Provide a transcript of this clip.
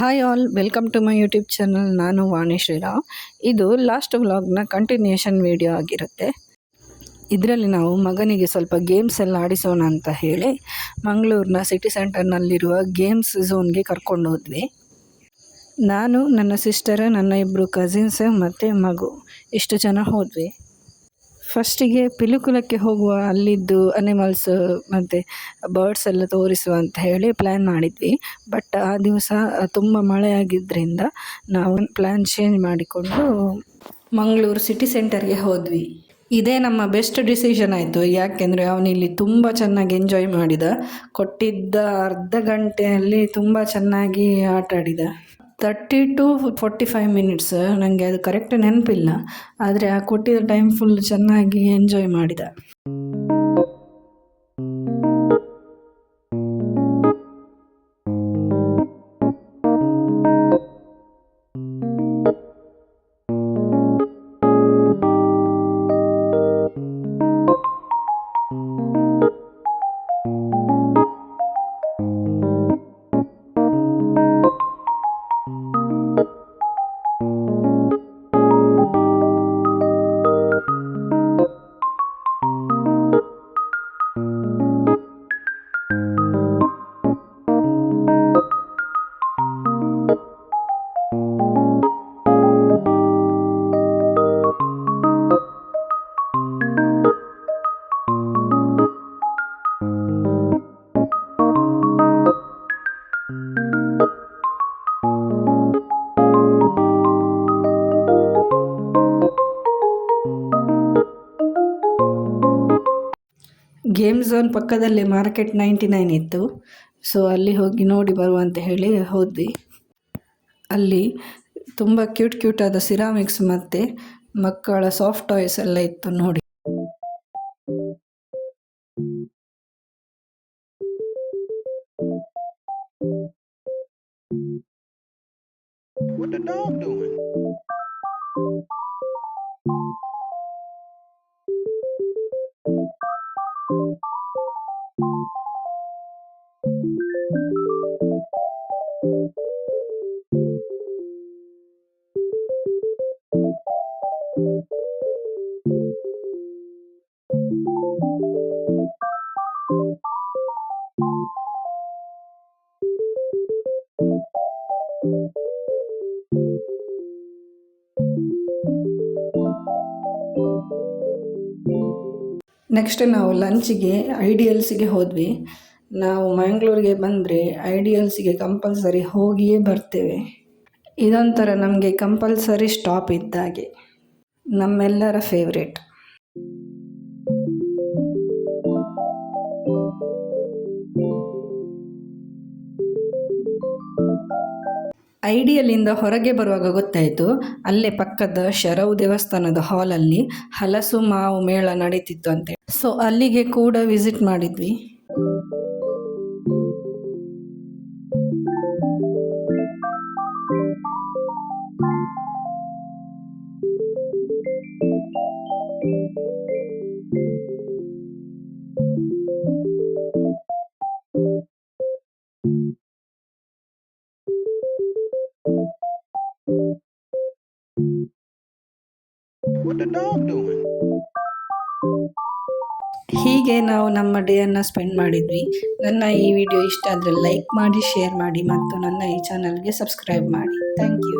Hi all, welcome to my YouTube channel. ನಾನು ವಾಣಿ ಶ್ರೀರಾಮ್. ಇದು last ವ್ಲಾಗ್ನ ಕಂಟಿನ್ಯೂಷನ್ ವಿಡಿಯೋ ಆಗಿರುತ್ತೆ. ಇದರಲ್ಲಿ ನಾವು ಮಗನಿಗೆ ಸ್ವಲ್ಪ ಗೇಮ್ಸ್ ಎಲ್ಲ ಆಡಿಸೋಣ ಅಂತ ಹೇಳಿ ಮಂಗಳೂರಿನ ಸಿಟಿ ಸೆಂಟರ್ನಲ್ಲಿರುವ ಗೇಮ್ಸ್ ಝೋನ್ಗೆ ಕರ್ಕೊಂಡು ಹೋದ್ವಿ. ನಾನು, ನನ್ನ ಸಿಸ್ಟರ್, ನನ್ನ ಇಬ್ಬರು ಕಸಿನ್ಸ್ ಮತ್ತು ಮಗು ಇಷ್ಟು ಜನ ಹೋದ್ವಿ. ಫಸ್ಟಿಗೆ ಪಿಲಿಕುಲಕ್ಕೆ ಹೋಗುವ, ಅಲ್ಲಿದ್ದು ಅನಿಮಲ್ಸ್ ಮತ್ತು ಬರ್ಡ್ಸ್ ಎಲ್ಲ ತೋರಿಸುವ ಅಂತ ಹೇಳಿ ಪ್ಲ್ಯಾನ್ ಮಾಡಿದ್ವಿ. ಬಟ್ ಆ ದಿವಸ ತುಂಬ ಮಳೆ ಆಗಿದ್ದರಿಂದ ನಾವು ಪ್ಲ್ಯಾನ್ ಚೇಂಜ್ ಮಾಡಿಕೊಂಡು ಮಂಗಳೂರು ಸಿಟಿ ಸೆಂಟರ್ಗೆ ಹೋದ್ವಿ. ಇದೇ ನಮ್ಮ ಬೆಸ್ಟ್ ಡಿಸಿಷನ್ ಆಯಿತು. ಯಾಕೆಂದರೆ ಅವನಿಲ್ಲಿ ತುಂಬ ಚೆನ್ನಾಗಿ ಎಂಜಾಯ್ ಮಾಡಿದ. ಕೊಟ್ಟಿದ್ದ ಅರ್ಧ ಗಂಟೆಯಲ್ಲಿ ತುಂಬ ಚೆನ್ನಾಗಿ ಆಟ ಆಡಿದ. 30 to 45 ಮಿನಿಟ್ಸ್, ನನಗೆ ಅದು ಕರೆಕ್ಟ್ ನೆನಪಿಲ್ಲ. ಆದರೆ ಆ ಕೊಟ್ಟಿದ್ದ ಟೈಮ್ ಫುಲ್ ಚೆನ್ನಾಗಿ ಎಂಜಾಯ್ ಮಾಡಿದ. ಗೇಮ್ ಝೋನ್ ಪಕ್ಕದಲ್ಲಿ ಮಾರ್ಕೆಟ್ 99 ಇತ್ತು. ಸೊ ಅಲ್ಲಿ ಹೋಗಿ ನೋಡಿ ಬರುವ ಅಂತ ಹೇಳಿ ಹೋದ್ವಿ. ಅಲ್ಲಿ ತುಂಬ ಕ್ಯೂಟ್ ಆದ ಸಿರಾಮಿಕ್ಸ್ ಮತ್ತು ಮಕ್ಕಳ ಸಾಫ್ಟ್ ಟಾಯ್ಸ್ ಎಲ್ಲ ಇತ್ತು ನೋಡಿ. What the dog doing? Next ನಾವು ಲಂಚಿಗೆ ಐಡಿಯಲ್ಸಿಗೆ ಹೋದ್ವಿ. ನಾವು ಮಂಗಳೂರಿಗೆ ಬಂದರೆ ಐಡಿಯಲ್ಸಿಗೆ ಕಂಪಲ್ಸರಿ ಹೋಗಿಯೇ ಬರ್ತೇವೆ. ಇದೊಂಥರ ನಮಗೆ ಕಂಪಲ್ಸರಿ ಸ್ಟಾಪ್ ಇದ್ದಾಗೆ, ನಮ್ಮೆಲ್ಲರ ಫೇವ್ರೇಟ್. ಐಡಿಯಲಿಂದ ಹೊರಗೆ ಬರುವಾಗ ಗೊತ್ತಾಯಿತು, ಅಲ್ಲೇ ಪಕ್ಕದ ಶರವು ದೇವಸ್ಥಾನದ ಹಾಲಲ್ಲಿ ಹಲಸು ಮಾವು ಮೇಳ ನಡೀತಿತ್ತು ಅಂತೇಳಿ. ಸೊ ಅಲ್ಲಿಗೆ ಕೂಡ ವಿಸಿಟ್ ಮಾಡಿದ್ವಿ. What the dog doing? ಹೀಗೆ ನಾವು ನಮ್ಮ ಡೇಯನ್ನು ಸ್ಪೆಂಡ್ ಮಾಡಿದ್ವಿ. ನನ್ನ ಈ ವಿಡಿಯೋ ಇಷ್ಟ ಆದರೆ ಲೈಕ್ ಮಾಡಿ, ಶೇರ್ ಮಾಡಿ ಮತ್ತು ನನ್ನ ಈ ಚಾನಲ್ಗೆ ಸಬ್ಸ್ಕ್ರೈಬ್ ಮಾಡಿ. Thank you.